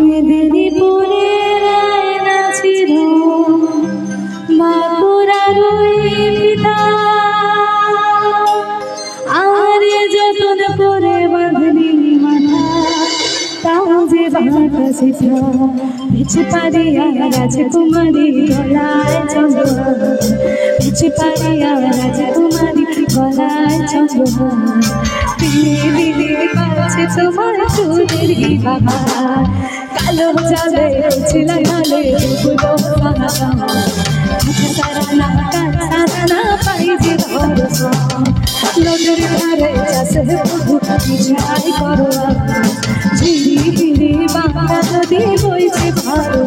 মেদিনীপুরের আয়না ছিল বাঁকুড়ার ওই পিতা, আর যতন করে বাঁধলি মাথা তাও যে বাতাসে পিছে পারিয়া রাজকুমারী গলায় চন্দ্রহার, পিছে পারিয়া রাজকুমারী গলায় চন্দ্রহার, দিনে দিনে বাজছে তোমার চুলের বাবা, কালো চালে ছিলা গালে গুলো সারা না কাছা না পাই যে ভরসা, নদীর ধারে চাষে বহু বিছাই করো ঝিরি ঝিরি বাঁকা নদী বইছে ভালো,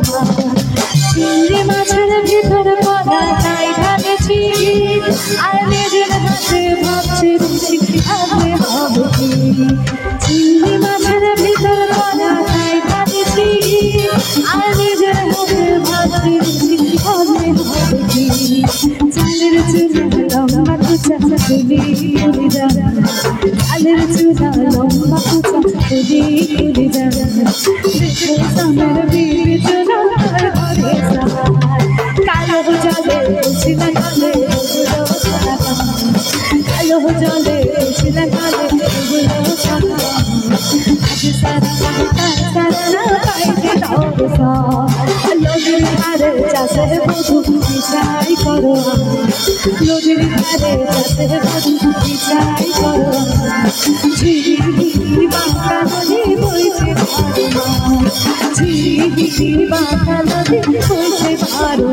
চিংড়ি মাছের ভিতর পড়া তাই ভাবেছি, আর নিজের হাতে ভাবছে রুচি খাবে হবে কি, চিংড়ি মাছের ভিতর পড়া তাই ভাবেছি, আর নিজের হাতে ভাবছে রুচি খাবে হবে কি, চালের চুলা লম্বা কুচা তুলি তুলি যা, চালের চুলা লম্বা কুচা তুলি তুলি যা, দেখো সামের বিবি চুলা ঘরে কালো জলে ছিলা কালে কালো জলে ছিলা কালে আজ সারা সারা পাইতে দরসা, নদীর ধারে চাষে বধু বিচাই করো, নদীর ধারে চাষে বধু বিচাই করো, ঝিরি ঝিরি বাঁকা নদী বইছে ভালো, ঝিরি ঝিরি বাঁকা নদী বইছে ভালো।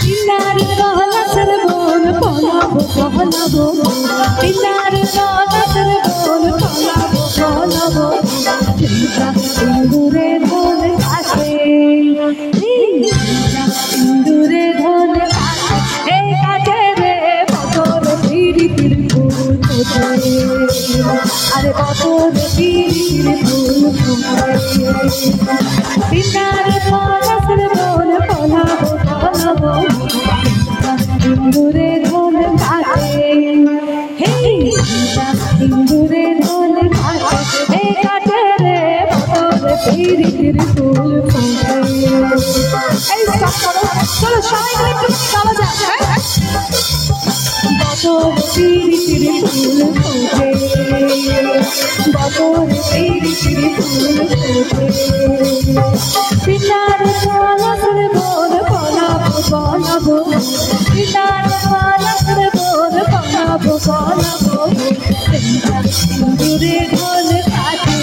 পিলার নদর বল পালাবো পালাবো, সিন্দুরে ঢোল কাছে সিন্দুরে ঢোল কাছে কাছে রে বদর ফিরি ফিরি ফুল ফোটে, আরে বদর ফিরি ফিরি ফুল ফোটে, পিলার নদর বল পালাবো পালাবো, সিন্দুরে ঢোল কাছে সিন্দুরে ঢোল কাছে কাছে রে বদর ফিরি ফিরি ফুল ফোটে। এই স্টপ করো, চলো সবাই মিলে একটু গাওয়া যাক, বদর ফিরি ফিরি ফুল ফোটে, বদর ফিরি ফিরি ফুল ফোটে, পিলার পলাশের বোন পলাবো পলাবো, পিলার পলাশের বোন পলাবো পলাবো, সিন্দুরে ঢোল কাছে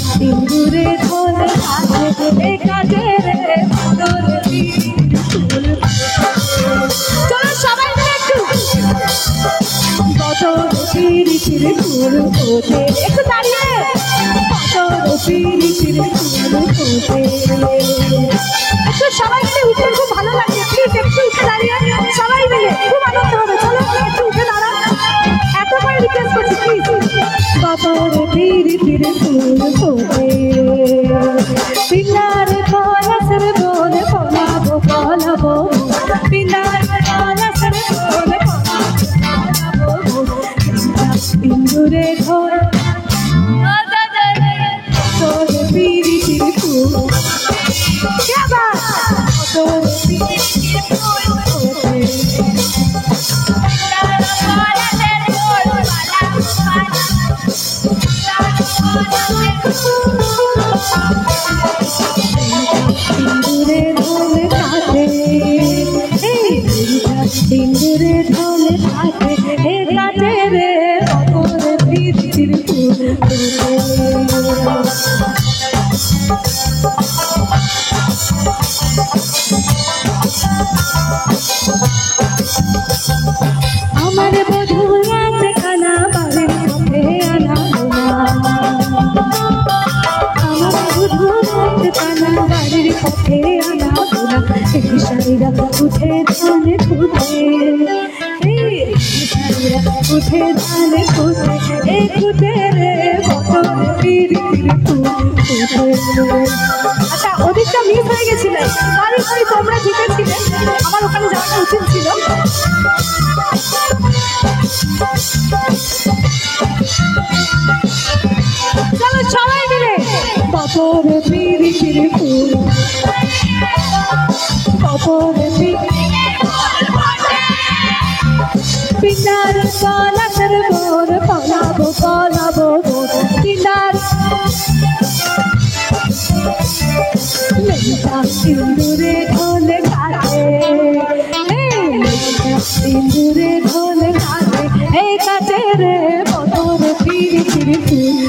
সিন্দুরে ঢোল কাছে কাছে রে বদর ফিরি ফুল ফোটে, চলো সবাই মিলে একটু বদর ফিরি ফিরি ফুল ফোটে, একটু দাঁড়িয়ে বদর ফিরি ফিরি ফুল ফোটে, একটু সবাই মিলে উঠে খুব ভালো লাগে, প্লিজ একটু উঠে দাঁড়িয়ে সবাই মিলে খুব আনন্দ হবে, চলো একটু উঠে দাঁড়ান, এতবার রিকোয়েস্ট করছি প্লিজ, বদর ফিরি ফিরি ফুল ফোটে, পিলার পলাশের বোন পলাবো পলাবো, পিলার পলাশের বোন পলাবো পলাবো, সিন্দুরে ঢোল বদর ফিরি ফিরি ফুল, क्या बात बदर ফিরি ফিরি ফুল ফোটে, সিন্দুরে ঢোল কাছে সিন্দুরে ঢোল কাছে কাছে রে বদর ফিরি ফিরি ফুল আমার বধু রাত খানা বাড়ির কাছে আনা উঠে ধানে ফুটে উঠে ধানে ফুটে এই ফুটে রে বছর পিড়ি আচ্ছা ওদিকটা মিস হয়ে গেছিল সরি সরি তোমরা জিতেছিলে আমার ওখানে যাওয়াটা উচিত ছিল চলো সবাই মিলে বছর পিড়ি পিড়ি ফুল বছর পিনার পালার মোর পালাবো পালাবো পিনার লেখা সিন্দুরে ঢোলে কাটে সিন্দুরে ঢোলে কাটে এই কাটে রে বছর পিড়ি পিড়ি ফুল